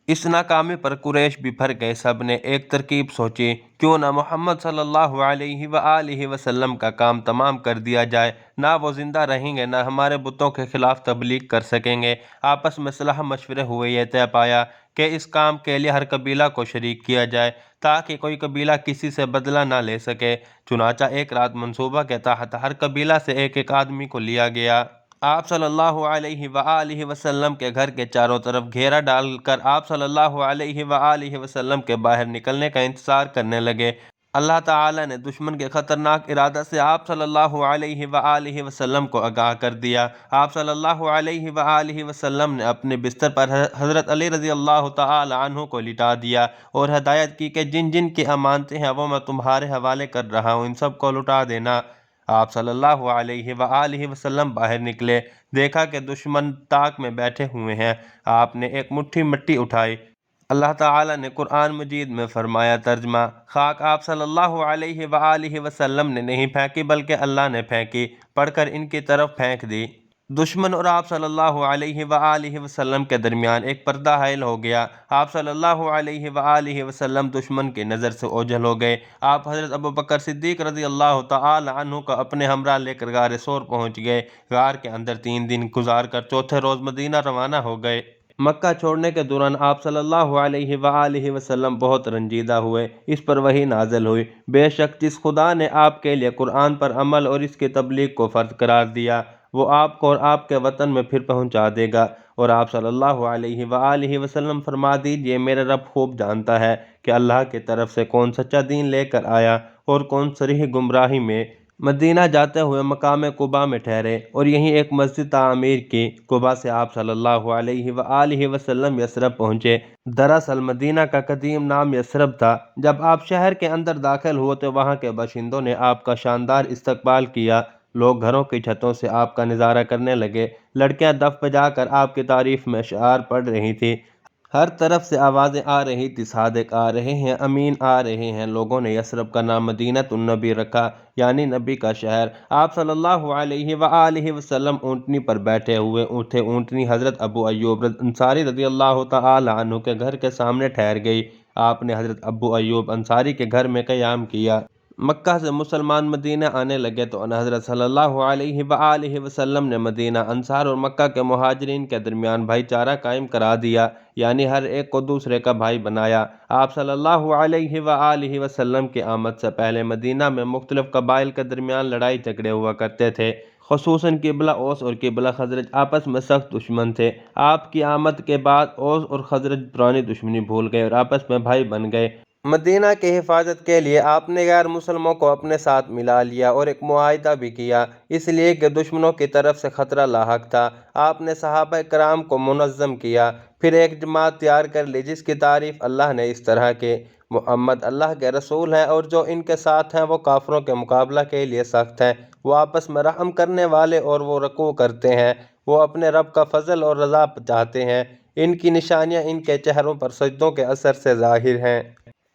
اس ناکامی پر قریش بھی بھر گئے۔ سب نے ایک ترکیب سوچی، کیوں نہ محمد صلی اللہ علیہ وآلہ وسلم کا کام تمام کر دیا جائے، نہ وہ زندہ رہیں گے، نہ ہمارے بتوں کے خلاف تبلیغ کر سکیں گے۔ آپس میں صلاح مشورے ہوئے، یہ طے پایا کہ اس کام کے لیے ہر قبیلہ کو شریک کیا جائے تاکہ کوئی قبیلہ کسی سے بدلہ نہ لے سکے۔ چنانچہ ایک رات منصوبہ کے تحت ہر قبیلہ سے ایک ایک آدمی کو لیا گیا۔ آپ صلی اللہ علیہ وآلہ وسلم کے گھر کے چاروں طرف گھیرا ڈال کر آپ صلی اللہ علیہ وآلہ وسلم کے باہر نکلنے کا انتظار کرنے لگے۔ اللہ تعالیٰ نے دشمن کے خطرناک ارادہ سے آپ صلی اللہ علیہ وآلہ وسلم کو آگاہ کر دیا۔ آپ صلی اللہ علیہ وآلہ وسلم نے اپنے بستر پر حضرت علی رضی اللہ تعالی عنہ کو لٹا دیا اور ہدایت کی کہ جن جن کی امانتیں ہیں وہ میں تمہارے حوالے کر رہا ہوں، ان سب کو لٹا دینا۔ آپ صلی اللہ علیہ وآلہ وسلم باہر نکلے، دیکھا کہ دشمن طاق میں بیٹھے ہوئے ہیں۔ آپ نے ایک مٹھی مٹی اٹھائی۔ اللہ تعالیٰ نے قرآن مجید میں فرمایا، ترجمہ: خاک آپ صلی اللہ علیہ وآلہ وسلم نے نہیں پھینکی بلکہ اللہ نے پھینکی، پڑھ کر ان کی طرف پھینک دی۔ دشمن اور آپ صلی اللہ علیہ وآلہ وسلم کے درمیان ایک پردہ حائل ہو گیا۔ آپ صلی اللہ علیہ وآلہ وسلم دشمن کی نظر سے اوجھل ہو گئے۔ آپ حضرت ابوبکر صدیق رضی اللہ تعالی عنہ کو اپنے ہمراہ لے کر غار ثور پہنچ گئے۔ غار کے اندر 3 دن گزار کر چوتھے روز مدینہ روانہ ہو گئے۔ مکہ چھوڑنے کے دوران آپ صلی اللہ علیہ وآلہ وسلم بہت رنجیدہ ہوئے۔ اس پر وحی نازل ہوئی، بے شک جس خدا نے آپ کے لیے قرآن پر عمل اور اس کی تبلیغ کو فرض قرار دیا، وہ آپ کو اور آپ کے وطن میں پھر پہنچا دے گا۔ اور آپ صلی اللہ علیہ وآلہ وسلم فرما دیجئے، میرا رب خوب جانتا ہے کہ اللہ کی طرف سے کون سچا دین لے کر آیا اور کون صریح گمراہی میں۔ مدینہ جاتے ہوئے مقام قباء میں ٹھہرے اور یہیں ایک مسجد تعمیر کی۔ قباء سے آپ صلی اللہ علیہ وآلہ وسلم یثرب پہنچے۔ دراصل مدینہ کا قدیم نام یثرب تھا۔ جب آپ شہر کے اندر داخل ہوئے تو وہاں کے باشندوں نے آپ کا شاندار استقبال کیا۔ لوگ گھروں کی چھتوں سے آپ کا نظارہ کرنے لگے۔ لڑکیاں دف بجا کر آپ کی تعریف میں اشعار پڑھ رہی تھیں۔ ہر طرف سے آوازیں آ رہی تھی، صادق آ رہے ہیں، امین آ رہے ہیں۔ لوگوں نے یثرب کا نام مدینۃ النبی رکھا، یعنی نبی کا شہر۔ آپ صلی اللہ علیہ وآلہ وسلم اونٹنی پر بیٹھے ہوئے تھے۔ اونٹنی حضرت ابو ایوب انصاری رضی اللہ تعالی عنہ کے گھر کے سامنے ٹھہر گئی۔ آپ نے حضرت ابو ایوب انصاری کے گھر میں قیام کیا۔ مکہ سے مسلمان مدینہ آنے لگے تو حضرت صلی اللہ علیہ وآلہ وسلم نے مدینہ انصار اور مکہ کے مہاجرین کے درمیان بھائی چارہ قائم کرا دیا، یعنی ہر ایک کو دوسرے کا بھائی بنایا۔ آپ صلی اللہ علیہ وآلہ وسلم کی آمد سے پہلے مدینہ میں مختلف قبائل کے درمیان لڑائی جھگڑے ہوا کرتے تھے، خصوصاً قبیلہ اوس اور قبیلہ خزرج آپس میں سخت دشمن تھے۔ آپ کی آمد کے بعد اوس اور خزرج پرانی دشمنی بھول گئے اور آپس میں بھائی بن گئے۔ مدینہ کی حفاظت کے لیے آپ نے غیر مسلموں کو اپنے ساتھ ملا لیا اور ایک معاہدہ بھی کیا، اس لیے کہ دشمنوں کی طرف سے خطرہ لاحق تھا۔ آپ نے صحابہ کرام کو منظم کیا، پھر ایک جماعت تیار کر لی جس کی تعریف اللہ نے اس طرح کی: محمد اللہ کے رسول ہیں اور جو ان کے ساتھ ہیں وہ کافروں کے مقابلہ کے لیے سخت ہیں، وہ آپس میں رحم کرنے والے اور وہ رکوع کرتے ہیں، وہ اپنے رب کا فضل اور رضا چاہتے ہیں، ان کی نشانیاں ان کے چہروں پر سجدوں کے اثر سے ظاہر ہیں۔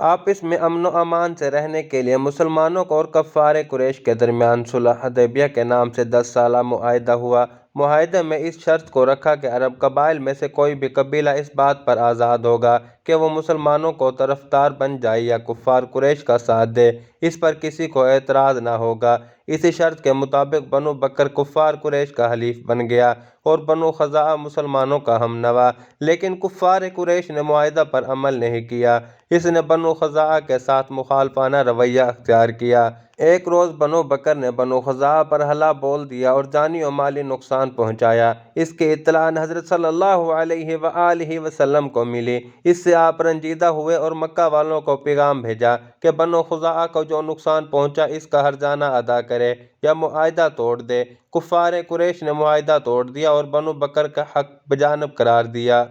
آپس میں امن و امان سے رہنے کے لیے مسلمانوں کو اور کفار قریش کے درمیان صلح حدیبیہ کے نام سے 10 سالہ معاہدہ ہوا۔ معاہدے میں اس شرط کو رکھا کہ عرب قبائل میں سے کوئی بھی قبیلہ اس بات پر آزاد ہوگا کہ وہ مسلمانوں کو طرفدار بن جائے یا کفار قریش کا ساتھ دے، اس پر کسی کو اعتراض نہ ہوگا۔ اسی شرط کے مطابق بنو بکر کفار قریش کا حلیف بن گیا اور بنو خزاعہ مسلمانوں کا ہم نوا، لیکن کفار قریش نے معاہدہ پر عمل نہیں کیا، اس نے بنو خزاعہ کے ساتھ مخالفانہ رویہ اختیار کیا۔ ایک روز بنو بکر نے بنو خزاعہ پر ہلا بول دیا اور جانی و مالی نقصان پہنچایا۔ اس کی اطلاع حضرت صلی اللہ علیہ وآلہ وسلم کو ملی، اس سے آپ رنجیدہ ہوئے اور مکہ والوں کو پیغام بھیجا کہ بنو خزاعہ کو جو نقصان پہنچا اس کا ہرجانہ ادا کرے یا معاہدہ توڑ دے۔ کفار قریش نے معاہدہ توڑ دیا اور بنو بکر کا حق بجانب قرار دیا۔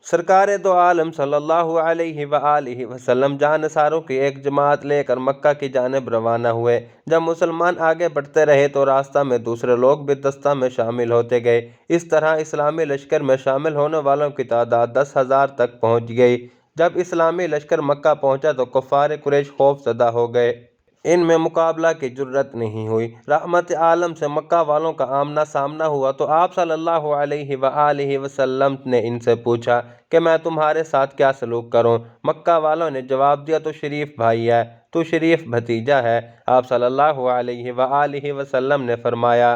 سرکار دو عالم صلی اللہ علیہ وآلہ وسلم جانصاروں کی ایک جماعت لے کر مکہ کی جانب روانہ ہوئے۔ جب مسلمان آگے بڑھتے رہے تو راستہ میں دوسرے لوگ بھی دستہ میں شامل ہوتے گئے۔ اس طرح اسلامی لشکر میں شامل ہونے والوں کی تعداد 10,000 تک پہنچ گئی۔ جب اسلامی لشکر مکہ پہنچا تو کفار قریش خوف زدہ ہو گئے۔ ان میں مقابلہ کی جرت نہیں ہوئی۔ رحمت عالم سے مکہ والوں کا آمنا سامنا ہوا تو آپ صلی اللہ علیہ وآلہ وسلم نے ان سے پوچھا کہ میں تمہارے ساتھ کیا سلوک کروں؟ مکہ والوں نے جواب دیا تو شریف بھائی ہے، تو شریف بھتیجا ہے۔ آپ صلی اللہ علیہ وآلہ وسلم نے فرمایا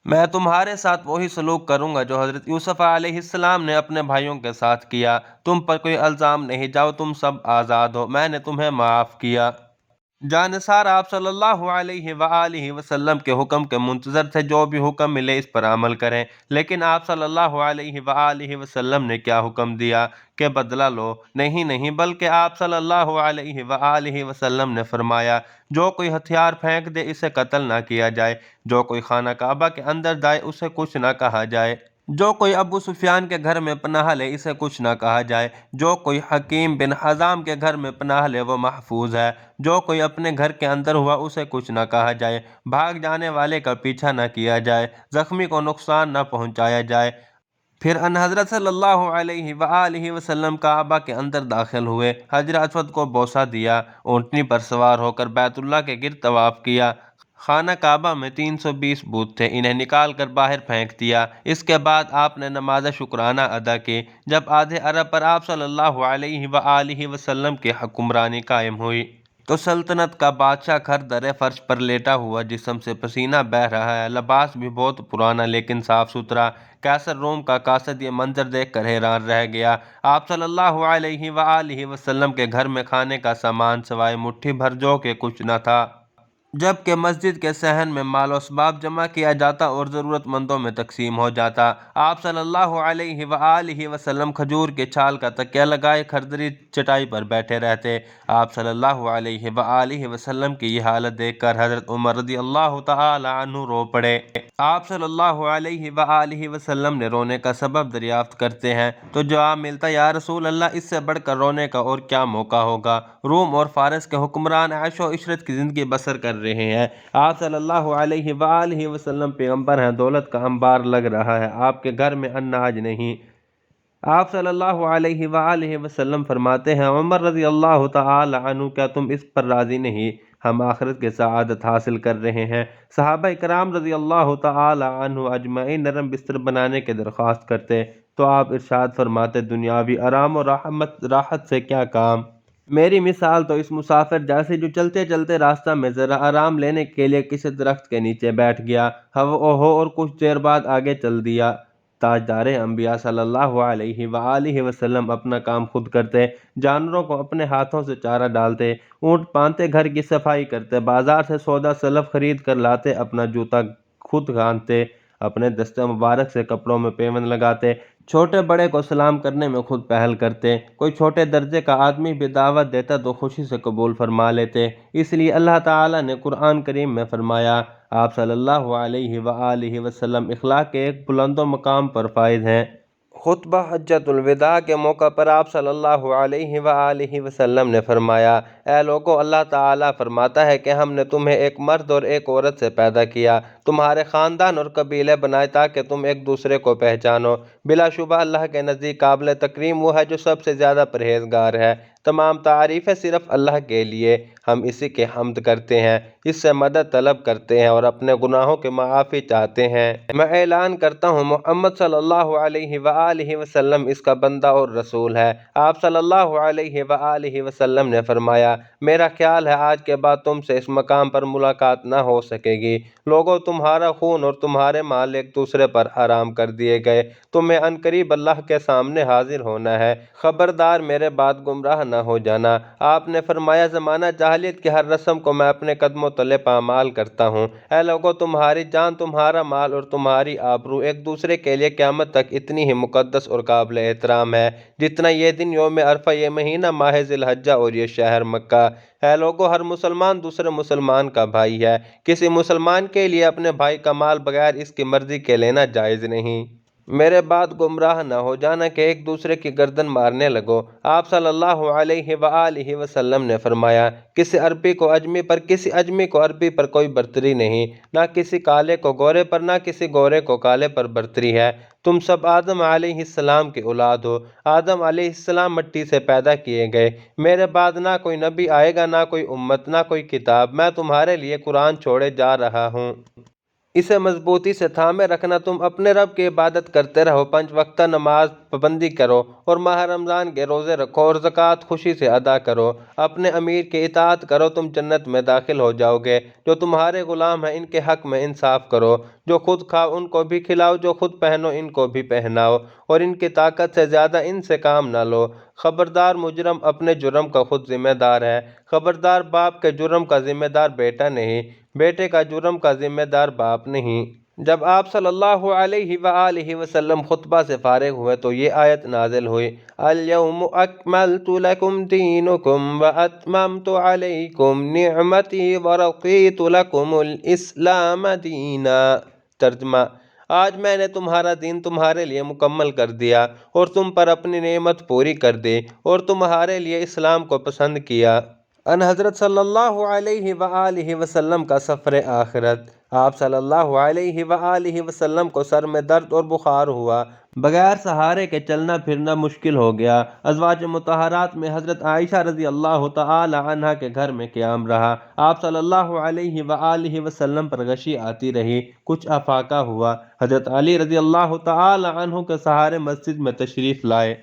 میں تمہارے ساتھ وہی سلوک کروں گا جو حضرت یوسف علیہ السلام نے اپنے بھائیوں کے ساتھ کیا۔ تم پر کوئی الزام نہیں، جاؤ تم سب آزاد ہو، میں نے تمہیں معاف کیا۔ جانصار آپ صلی اللہ علیہ وآلہ وسلم کے حکم کے منتظر تھے، جو بھی حکم ملے اس پر عمل کریں، لیکن آپ صلی اللہ علیہ وآلہ وسلم نے کیا حکم دیا کہ بدلہ لو؟ نہیں، بلکہ آپ صلی اللہ علیہ وآلہ وسلم نے فرمایا جو کوئی ہتھیار پھینک دے اسے قتل نہ کیا جائے، جو کوئی خانہ کعبہ کے اندر جائے اسے کچھ نہ کہا جائے، جو کوئی ابو سفیان کے گھر میں پناہ لے اسے کچھ نہ کہا جائے، جو کوئی حکیم بن حزام کے گھر میں پناہ لے وہ محفوظ ہے، جو کوئی اپنے گھر کے اندر ہوا اسے کچھ نہ کہا جائے، بھاگ جانے والے کا پیچھا نہ کیا جائے، زخمی کو نقصان نہ پہنچایا جائے۔ پھر ان حضرت صلی اللہ علیہ وآلہ وسلم کعبہ کے اندر داخل ہوئے، حجر اسود کو بوسہ دیا، اونٹنی پر سوار ہو کر بیت اللہ کے گرد طواف کیا۔ خانہ کعبہ میں 320 بت تھے، انہیں نکال کر باہر پھینک دیا۔ اس کے بعد آپ نے نماز شکرانہ ادا کی۔ جب آدھے عرب پر آپ صلی اللہ علیہ وآلہ وسلم کی حکمرانی قائم ہوئی تو سلطنت کا بادشاہ کھر درے فرش پر لیٹا ہوا، جسم سے پسینہ بہہ رہا ہے، لباس بھی بہت پرانا لیکن صاف ستھرا۔ قیصر روم کا قاصد یہ منظر دیکھ کر حیران رہ گیا۔ آپ صلی اللہ علیہ وآلہ وسلم کے گھر میں کھانے کا سامان سوائے مٹھی بھر جو کہ کچھ نہ تھا، جبکہ مسجد کے صحن میں مال و اسباب جمع کیا جاتا اور ضرورت مندوں میں تقسیم ہو جاتا۔ آپ صلی اللہ علیہ وآلہ وسلم کھجور کے چھال کا تکیہ لگائے کھردری چٹائی پر بیٹھے رہتے۔ آپ صلی اللہ علیہ وآلہ وسلم کی یہ حالت دیکھ کر حضرت عمر رضی اللہ تعالی عنہ رو پڑے۔ آپ صلی اللہ علیہ وآلہ وسلم نے رونے کا سبب دریافت کرتے ہیں تو جواب ملتا یا رسول اللہ اس سے بڑھ کر رونے کا اور کیا موقع ہوگا؟ روم اور فارس کے حکمران عیش و عشرت کی زندگی بسر کر رہے ہیں، آپ صلی اللہ علیہ وآلہ وسلم پیغمبر ہیں، دولت کا انبار لگ رہا ہے، آپ کے گھر میں اناج نہیں۔ آپ صلی اللہ علیہ وآلہ وسلم فرماتے ہیں عمر رضی اللہ تعالی عنہ کیا تم اس پر راضی نہیں؟ ہم آخرت کے سعادت حاصل کر رہے ہیں۔ صحابہ کرام رضی اللہ تعالی عنہ اجمعین نرم بستر بنانے کی درخواست کرتے تو آپ ارشاد فرماتے دنیاوی آرام و راحت سے کیا کام؟ میری مثال تو اس مسافر جیسی جو چلتے چلتے راستہ میں ذرا آرام لینے کے لیے کسی درخت کے نیچے بیٹھ گیا ہو اور کچھ دیر بعد آگے چل دیا۔ تاجدار انبیاء صلی اللہ علیہ وآلہ وسلم اپنا کام خود کرتے، جانوروں کو اپنے ہاتھوں سے چارہ ڈالتے، اونٹ باندھتے، گھر کی صفائی کرتے، بازار سے سودا سلف خرید کر لاتے، اپنا جوتا خود گھانتے، اپنے دستے مبارک سے کپڑوں میں پیوند لگاتے، چھوٹے بڑے کو سلام کرنے میں خود پہل کرتے، کوئی چھوٹے درجے کا آدمی بھی دعوت دیتا تو خوشی سے قبول فرما لیتے۔ اس لیے اللہ تعالیٰ نے قرآن کریم میں فرمایا آپ صلی اللہ علیہ وآلہ وسلم اخلاق کے ایک بلند و مقام پر فائز ہیں۔ خطبہ حجۃ الوداع کے موقع پر آپ صلی اللہ علیہ وآلہ وسلم نے فرمایا اے لوگو اللہ تعالیٰ فرماتا ہے کہ ہم نے تمہیں ایک مرد اور ایک عورت سے پیدا کیا، تمہارے خاندان اور قبیلے بنائے تاکہ تم ایک دوسرے کو پہچانو۔ بلا شبہ اللہ کے نزدیک قابل تکریم وہ ہے جو سب سے زیادہ پرہیزگار ہے۔ تمام تعریفیں صرف اللہ کے لیے، ہم اسی کی حمد کرتے ہیں، اس سے مدد طلب کرتے ہیں اور اپنے گناہوں کی معافی چاہتے ہیں۔ میں اعلان کرتا ہوں محمد صلی اللہ علیہ وآلہ وسلم اس کا بندہ اور رسول ہے۔ آپ صلی اللہ علیہ وآلہ وسلم نے فرمایا میرا خیال ہے آج کے بعد تم سے اس مقام پر ملاقات نہ ہو سکے گی۔ لوگوں تمہارا خون اور تمہارے مال ایک دوسرے پر حرام کر دیے گئے، تمہیں عنقریب اللہ کے سامنے حاضر ہونا ہے، خبردار میرے بعد گمراہ نہ ہو جانا۔ آپ نے فرمایا زمانہ جاہلیت کی ہر رسم کو میں اپنے قدموں تلے پامال کرتا ہوں۔ اے لوگو تمہاری جان، تمہارا مال اور تمہاری آبرو ایک دوسرے کے لیے قیامت تک اتنی ہی مقدس اور قابل احترام ہے جتنا یہ دن یوم عرفہ، یہ مہینہ ماہ ذی الحجہ اور یہ شہر مکہ۔ اے لوگو ہر مسلمان دوسرے مسلمان کا بھائی ہے، کسی مسلمان کے لیے اپنے بھائی کا مال بغیر اس کی مرضی کے لینا جائز نہیں۔ میرے بعد گمراہ نہ ہو جانا کہ ایک دوسرے کی گردن مارنے لگو۔ آپ صلی اللہ علیہ وآلہ وسلم نے فرمایا کسی عربی کو اجمی پر، کسی اجمی کو عربی پر کوئی برتری نہیں، نہ کسی کالے کو گورے پر، نہ کسی گورے کو کالے پر برتری ہے۔ تم سب آدم علیہ السلام کے اولاد ہو۔ آدم علیہ السلام مٹی سے پیدا کیے گئے۔ میرے بعد نہ کوئی نبی آئے گا، نہ کوئی امت، نہ کوئی کتاب۔ میں تمہارے لیے قرآن چھوڑے جا رہا ہوں۔ اسے مضبوطی سے تھامے رکھنا۔ تم اپنے رب کی عبادت کرتے رہو، 5 وقتہ نماز پابندی کرو اور ماہ رمضان کے روزے رکھو اور زکوٰۃ خوشی سے ادا کرو۔ اپنے امیر کی اطاعت کرو، تم جنت میں داخل ہو جاؤ گے۔ جو تمہارے غلام ہیں ان کے حق میں انصاف کرو۔ جو خود کھاؤ ان کو بھی کھلاؤ، جو خود پہنو ان کو بھی پہناؤ، اور ان کی طاقت سے زیادہ ان سے کام نہ لو۔ خبردار، مجرم اپنے جرم کا خود ذمہ دار ہے۔ خبردار، باپ کے جرم کا ذمہ دار بیٹا نہیں، بیٹے کا جرم کا ذمہ دار باپ نہیں۔ جب آپ صلی اللہ علیہ وآلہ وسلم خطبہ سے فارغ ہوئے تو یہ آیت نازل ہوئی: اليوم اکملت لکم دینکم واتممت علیکم نعمتی ورضیت لکم الاسلام دینا۔ ترجمہ: آج میں نے تمہارا دین تمہارے لیے مکمل کر دیا اور تم پر اپنی نعمت پوری کر دی اور تمہارے لیے اسلام کو پسند کیا۔ ان حضرت صلی اللہ علیہ وآلہ وسلم کا سفر آخرت۔ آپ صلی اللہ علیہ وآلہ وسلم کو سر میں درد اور بخار ہوا، بغیر سہارے کے چلنا پھرنا مشکل ہو گیا۔ ازواج مطہرات میں حضرت عائشہ رضی اللہ تعالی عنہا کے گھر میں قیام رہا۔ آپ صلی اللہ علیہ وآلہ وسلم پر غشی آتی رہی، کچھ افاقہ ہوا۔ حضرت علی رضی اللہ تعالی عنہ کے سہارے مسجد میں تشریف لائے۔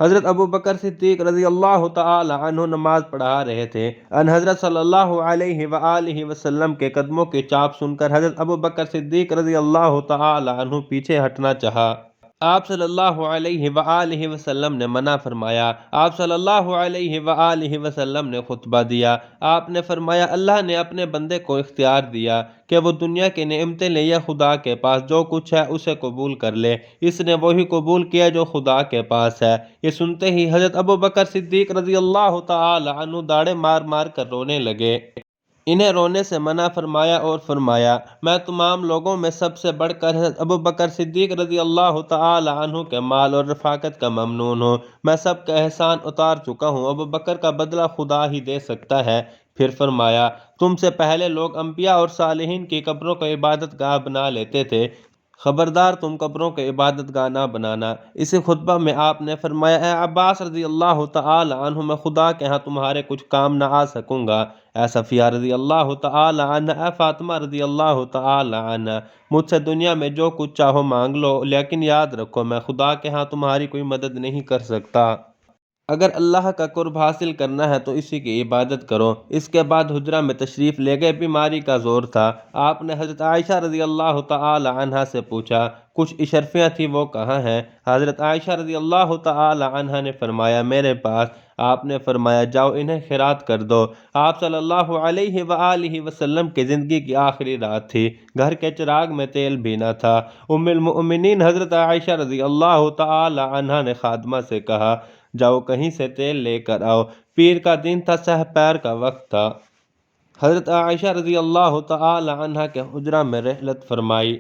حضرت ابوبکر صدیق رضی اللہ تعالی عنہ نماز پڑھا رہے تھے۔ ان حضرت صلی اللہ علیہ وآلہ وسلم کے قدموں کی چاپ سن کر حضرت ابوبکر صدیق رضی اللہ تعالی عنہ پیچھے ہٹنا چاہا۔ آپ صلی اللہ علیہ وآلہ وسلم نے منع فرمایا۔ آپ صلی اللہ علیہ وآلہ وسلم نے خطبہ دیا۔ آپ نے فرمایا: اللہ نے اپنے بندے کو اختیار دیا کہ وہ دنیا کی نعمتیں لے یا خدا کے پاس جو کچھ ہے اسے قبول کر لے۔ اس نے وہی قبول کیا جو خدا کے پاس ہے۔ یہ سنتے ہی حضرت ابوبکر صدیق رضی اللہ تعالی عنہ داڑھیں مار مار کر رونے لگے۔ انہیں رونے سے منع فرمایا اور فرمایا: میں تمام لوگوں میں سب سے بڑھ کر حضرت ابوبکر صدیق رضی اللہ تعالی عنہ کے مال اور رفاقت کا ممنون ہوں۔ میں سب کا احسان اتار چکا ہوں، ابوبکر کا بدلہ خدا ہی دے سکتا ہے۔ پھر فرمایا: تم سے پہلے لوگ انبیاء اور صالحین کی قبروں کو عبادت گاہ بنا لیتے تھے، خبردار تم قبروں کو عبادت گاہ نہ بنانا۔ اسی خطبہ میں آپ نے فرمایا: اے عباس رضی اللہ تعالی عنہ، میں خدا کے ہاں تمہارے کچھ کام نہ آ سکوں گا۔ اے صفیہ رضی اللہ تعالی عنہ، اے فاطمہ رضی اللہ تعالی عنہ، مجھ سے دنیا میں جو کچھ چاہو مانگ لو، لیکن یاد رکھو میں خدا کے ہاں تمہاری کوئی مدد نہیں کر سکتا۔ اگر اللہ کا قرب حاصل کرنا ہے تو اسی کی عبادت کرو۔ اس کے بعد حجرہ میں تشریف لے گئے۔ بیماری کا زور تھا۔ آپ نے حضرت عائشہ رضی اللہ تعالی عنہا سے پوچھا: کچھ اشرفیاں تھیں، وہ کہاں ہیں؟ حضرت عائشہ رضی اللہ تعالی عنہا نے فرمایا: میرے پاس۔ آپ نے فرمایا: جاؤ انہیں خیرات کر دو۔ آپ صلی اللہ علیہ وآلہ وسلم کی زندگی کی آخری رات تھی۔ گھر کے چراغ میں تیل بھی نہ تھا۔ ام المؤمنین حضرت عائشہ رضی اللہ تعالی عنہا نے خادمہ سے کہا: جاؤ کہیں سے تیل لے کر آؤ۔ پیر کا دن تھا، سحر پیر کا وقت تھا۔ حضرت عائشہ رضی اللہ تعالی عنہا کے حجرہ میں رحلت فرمائی۔